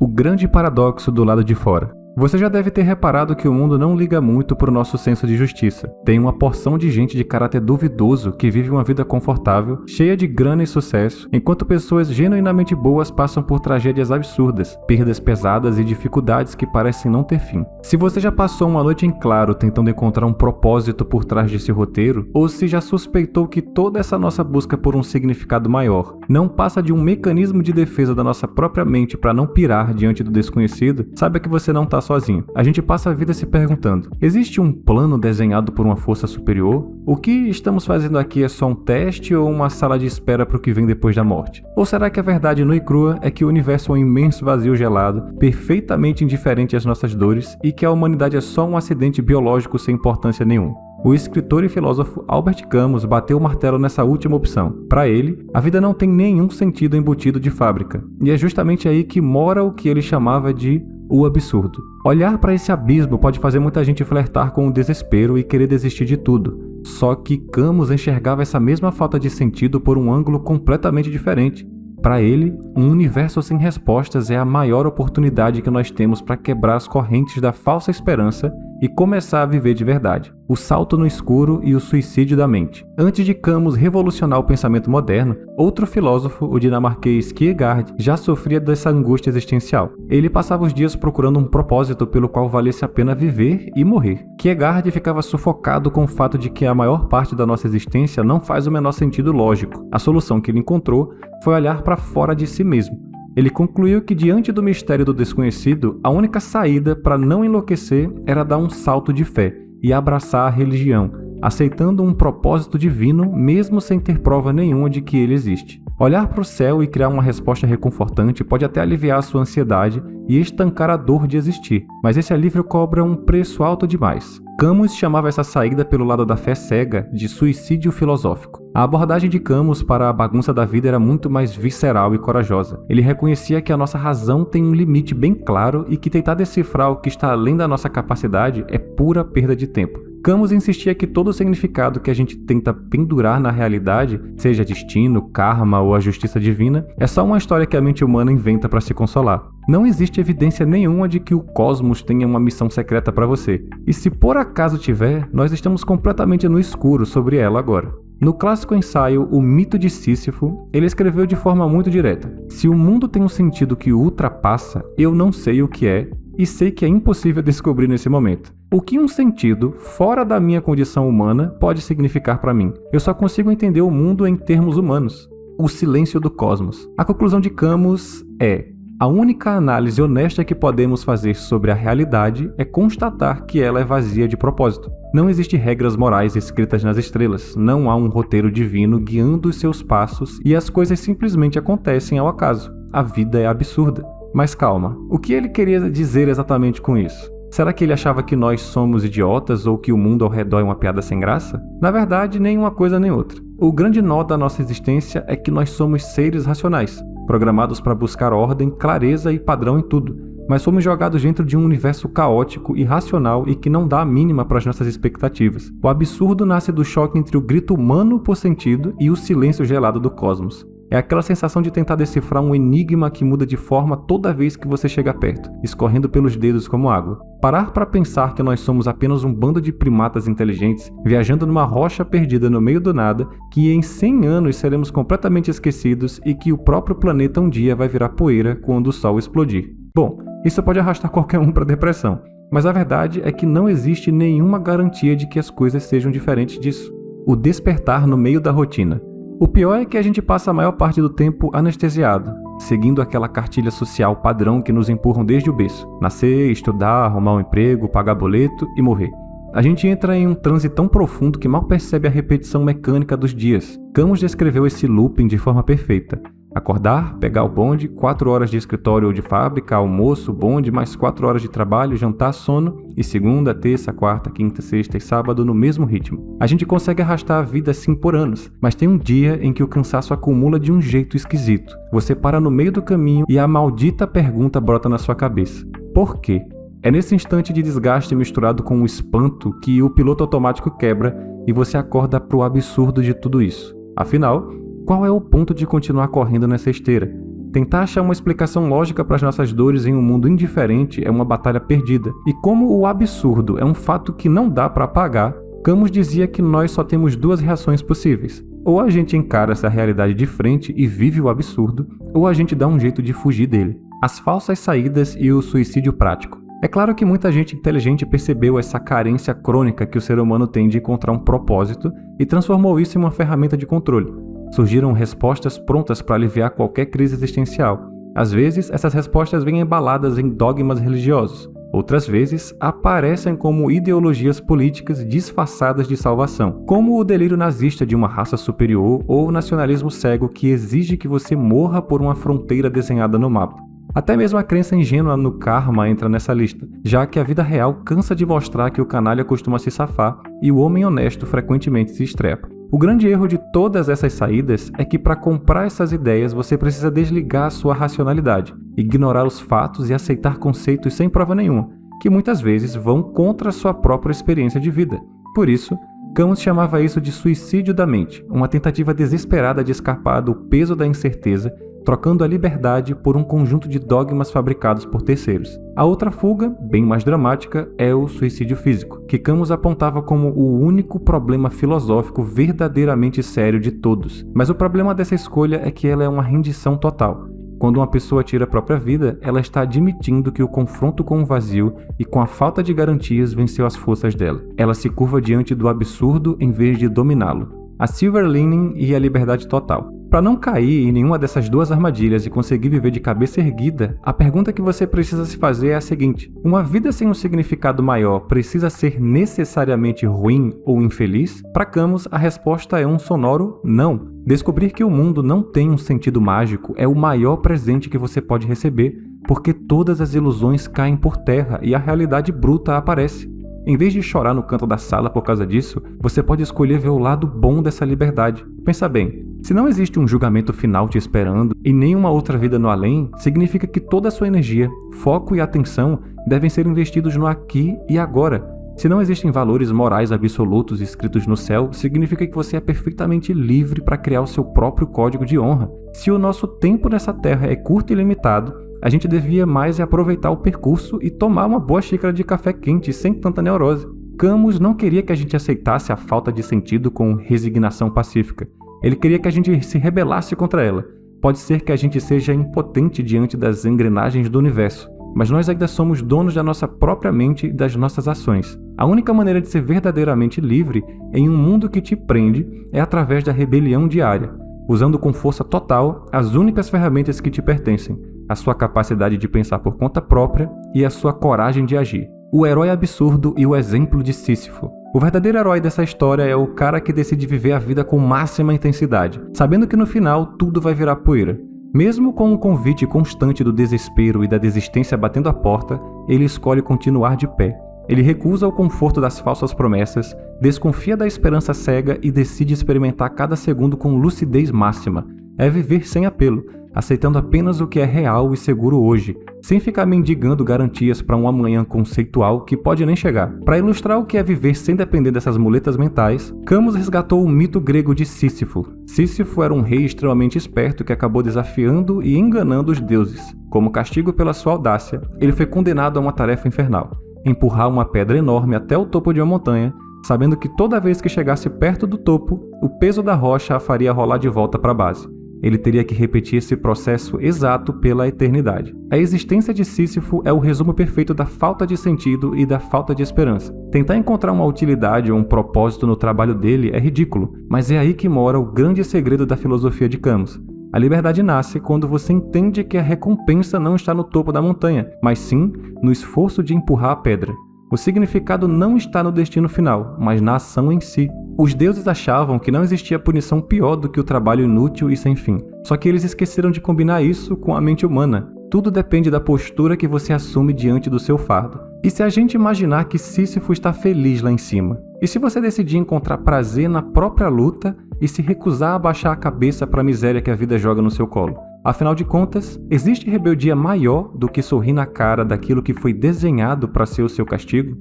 O grande paradoxo do lado de fora. Você já deve ter reparado que o mundo não liga muito para o nosso senso de justiça. Tem uma porção de gente de caráter duvidoso que vive uma vida confortável, cheia de grana e sucesso, enquanto pessoas genuinamente boas passam por tragédias absurdas, perdas pesadas e dificuldades que parecem não ter fim. Se você já passou uma noite em claro tentando encontrar um propósito por trás desse roteiro, ou se já suspeitou que toda essa nossa busca por um significado maior não passa de um mecanismo de defesa da nossa própria mente para não pirar diante do desconhecido, saiba que você não está sozinho. A gente passa a vida se perguntando: existe um plano desenhado por uma força superior? O que estamos fazendo aqui é só um teste ou uma sala de espera para o que vem depois da morte? Ou será que a verdade nua e crua é que o universo é um imenso vazio gelado, perfeitamente indiferente às nossas dores, e que a humanidade é só um acidente biológico sem importância nenhuma? O escritor e filósofo Albert Camus bateu o martelo nessa última opção. Para ele, a vida não tem nenhum sentido embutido de fábrica, e é justamente aí que mora o que ele chamava de o absurdo. Olhar para esse abismo pode fazer muita gente flertar com o desespero e querer desistir de tudo. Só que Camus enxergava essa mesma falta de sentido por um ângulo completamente diferente. Para ele, um universo sem respostas é a maior oportunidade que nós temos para quebrar as correntes da falsa esperança e começar a viver de verdade. O salto no escuro e o suicídio da mente. Antes de Camus revolucionar o pensamento moderno, outro filósofo, o dinamarquês Kierkegaard, já sofria dessa angústia existencial. Ele passava os dias procurando um propósito pelo qual valesse a pena viver e morrer. Kierkegaard ficava sufocado com o fato de que a maior parte da nossa existência não faz o menor sentido lógico. A solução que ele encontrou foi olhar para fora de si mesmo. Ele concluiu que diante do mistério do desconhecido, a única saída para não enlouquecer era dar um salto de fé e abraçar a religião, aceitando um propósito divino mesmo sem ter prova nenhuma de que ele existe. Olhar para o céu e criar uma resposta reconfortante pode até aliviar a sua ansiedade e estancar a dor de existir, mas esse alívio cobra um preço alto demais. Camus chamava essa saída pelo lado da fé cega de suicídio filosófico. A abordagem de Camus para a bagunça da vida era muito mais visceral e corajosa. Ele reconhecia que a nossa razão tem um limite bem claro e que tentar decifrar o que está além da nossa capacidade é pura perda de tempo. Camus insistia que todo o significado que a gente tenta pendurar na realidade, seja destino, karma ou a justiça divina, é só uma história que a mente humana inventa para se consolar. Não existe evidência nenhuma de que o cosmos tenha uma missão secreta para você. E se por acaso tiver, nós estamos completamente no escuro sobre ela agora. No clássico ensaio O Mito de Sísifo, ele escreveu de forma muito direta: se o mundo tem um sentido que o ultrapassa, eu não sei o que é, e sei que é impossível descobrir nesse momento. O que um sentido, fora da minha condição humana, pode significar para mim? Eu só consigo entender o mundo em termos humanos. O silêncio do cosmos. A conclusão de Camus é: a única análise honesta que podemos fazer sobre a realidade é constatar que ela é vazia de propósito. Não existem regras morais escritas nas estrelas, não há um roteiro divino guiando os seus passos e as coisas simplesmente acontecem ao acaso. A vida é absurda. Mas calma, o que ele queria dizer exatamente com isso? Será que ele achava que nós somos idiotas ou que o mundo ao redor é uma piada sem graça? Na verdade, nem uma coisa nem outra. O grande nó da nossa existência é que nós somos seres racionais, programados para buscar ordem, clareza e padrão em tudo, mas fomos jogados dentro de um universo caótico, irracional e que não dá a mínima para as nossas expectativas. O absurdo nasce do choque entre o grito humano por sentido e o silêncio gelado do cosmos. É aquela sensação de tentar decifrar um enigma que muda de forma toda vez que você chega perto, escorrendo pelos dedos como água. Parar para pensar que nós somos apenas um bando de primatas inteligentes, viajando numa rocha perdida no meio do nada, que em 100 anos seremos completamente esquecidos e que o próprio planeta um dia vai virar poeira quando o Sol explodir. Bom, isso pode arrastar qualquer um para depressão, mas a verdade é que não existe nenhuma garantia de que as coisas sejam diferentes disso. O despertar no meio da rotina. O pior é que a gente passa a maior parte do tempo anestesiado, seguindo aquela cartilha social padrão que nos empurram desde o berço. Nascer, estudar, arrumar um emprego, pagar boleto e morrer. A gente entra em um transe tão profundo que mal percebe a repetição mecânica dos dias. Camus descreveu esse looping de forma perfeita. Acordar, pegar o bonde, 4 horas de escritório ou de fábrica, almoço, bonde, mais 4 horas de trabalho, jantar, sono, e segunda, terça, quarta, quinta, sexta e sábado no mesmo ritmo. A gente consegue arrastar a vida assim por anos, mas tem um dia em que o cansaço acumula de um jeito esquisito. Você para no meio do caminho e a maldita pergunta brota na sua cabeça: por quê? É nesse instante de desgaste misturado com um espanto que o piloto automático quebra e você acorda pro absurdo de tudo isso. Afinal, qual é o ponto de continuar correndo nessa esteira? Tentar achar uma explicação lógica para as nossas dores em um mundo indiferente é uma batalha perdida. E como o absurdo é um fato que não dá para apagar, Camus dizia que nós só temos duas reações possíveis. Ou a gente encara essa realidade de frente e vive o absurdo, ou a gente dá um jeito de fugir dele. As falsas saídas e o suicídio prático. É claro que muita gente inteligente percebeu essa carência crônica que o ser humano tem de encontrar um propósito e transformou isso em uma ferramenta de controle. Surgiram respostas prontas para aliviar qualquer crise existencial. Às vezes, essas respostas vêm embaladas em dogmas religiosos. Outras vezes, aparecem como ideologias políticas disfarçadas de salvação, como o delírio nazista de uma raça superior ou o nacionalismo cego que exige que você morra por uma fronteira desenhada no mapa. Até mesmo a crença ingênua no karma entra nessa lista, já que a vida real cansa de mostrar que o canalha costuma se safar e o homem honesto frequentemente se estrepa. O grande erro de todas essas saídas é que para comprar essas ideias você precisa desligar a sua racionalidade, ignorar os fatos e aceitar conceitos sem prova nenhuma, que muitas vezes vão contra a sua própria experiência de vida. Por isso, Camus chamava isso de suicídio da mente, uma tentativa desesperada de escapar do peso da incerteza, trocando a liberdade por um conjunto de dogmas fabricados por terceiros. A outra fuga, bem mais dramática, é o suicídio físico, que Camus apontava como o único problema filosófico verdadeiramente sério de todos. Mas o problema dessa escolha é que ela é uma rendição total. Quando uma pessoa tira a própria vida, ela está admitindo que o confronto com o vazio e com a falta de garantias venceu as forças dela. Ela se curva diante do absurdo em vez de dominá-lo. A silver lining e a liberdade total. Para não cair em nenhuma dessas duas armadilhas e conseguir viver de cabeça erguida, a pergunta que você precisa se fazer é a seguinte: uma vida sem um significado maior precisa ser necessariamente ruim ou infeliz? Para Camus, a resposta é um sonoro não. Descobrir que o mundo não tem um sentido mágico é o maior presente que você pode receber, porque todas as ilusões caem por terra e a realidade bruta aparece. Em vez de chorar no canto da sala por causa disso, você pode escolher ver o lado bom dessa liberdade. Pensa bem, se não existe um julgamento final te esperando e nenhuma outra vida no além, significa que toda a sua energia, foco e atenção devem ser investidos no aqui e agora. Se não existem valores morais absolutos escritos no céu, significa que você é perfeitamente livre para criar o seu próprio código de honra. Se o nosso tempo nessa terra é curto e limitado, a gente devia mais aproveitar o percurso e tomar uma boa xícara de café quente sem tanta neurose. Camus não queria que a gente aceitasse a falta de sentido com resignação pacífica. Ele queria que a gente se rebelasse contra ela. Pode ser que a gente seja impotente diante das engrenagens do universo, mas nós ainda somos donos da nossa própria mente e das nossas ações. A única maneira de ser verdadeiramente livre em um mundo que te prende é através da rebelião diária, usando com força total as únicas ferramentas que te pertencem: a sua capacidade de pensar por conta própria e a sua coragem de agir. O herói absurdo e o exemplo de Sísifo. O verdadeiro herói dessa história é o cara que decide viver a vida com máxima intensidade, sabendo que no final tudo vai virar poeira. Mesmo com um convite constante do desespero e da desistência batendo a porta, ele escolhe continuar de pé. Ele recusa o conforto das falsas promessas, desconfia da esperança cega e decide experimentar cada segundo com lucidez máxima. É viver sem apelo, aceitando apenas o que é real e seguro hoje, sem ficar mendigando garantias para um amanhã conceitual que pode nem chegar. Para ilustrar o que é viver sem depender dessas muletas mentais, Camus resgatou o mito grego de Sísifo. Sísifo era um rei extremamente esperto que acabou desafiando e enganando os deuses. Como castigo pela sua audácia, ele foi condenado a uma tarefa infernal: empurrar uma pedra enorme até o topo de uma montanha, sabendo que toda vez que chegasse perto do topo, o peso da rocha a faria rolar de volta para a base. Ele teria que repetir esse processo exato pela eternidade. A existência de Sísifo é o resumo perfeito da falta de sentido e da falta de esperança. Tentar encontrar uma utilidade ou um propósito no trabalho dele é ridículo, mas é aí que mora o grande segredo da filosofia de Camus. A liberdade nasce quando você entende que a recompensa não está no topo da montanha, mas sim no esforço de empurrar a pedra. O significado não está no destino final, mas na ação em si. Os deuses achavam que não existia punição pior do que o trabalho inútil e sem fim. Só que eles esqueceram de combinar isso com a mente humana. Tudo depende da postura que você assume diante do seu fardo. E se a gente imaginar que Sísifo está feliz lá em cima? E se você decidir encontrar prazer na própria luta e se recusar a baixar a cabeça para a miséria que a vida joga no seu colo? Afinal de contas, existe rebeldia maior do que sorrir na cara daquilo que foi desenhado para ser o seu castigo?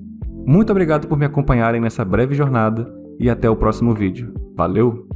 Muito obrigado por me acompanharem nessa breve jornada e até o próximo vídeo. Valeu!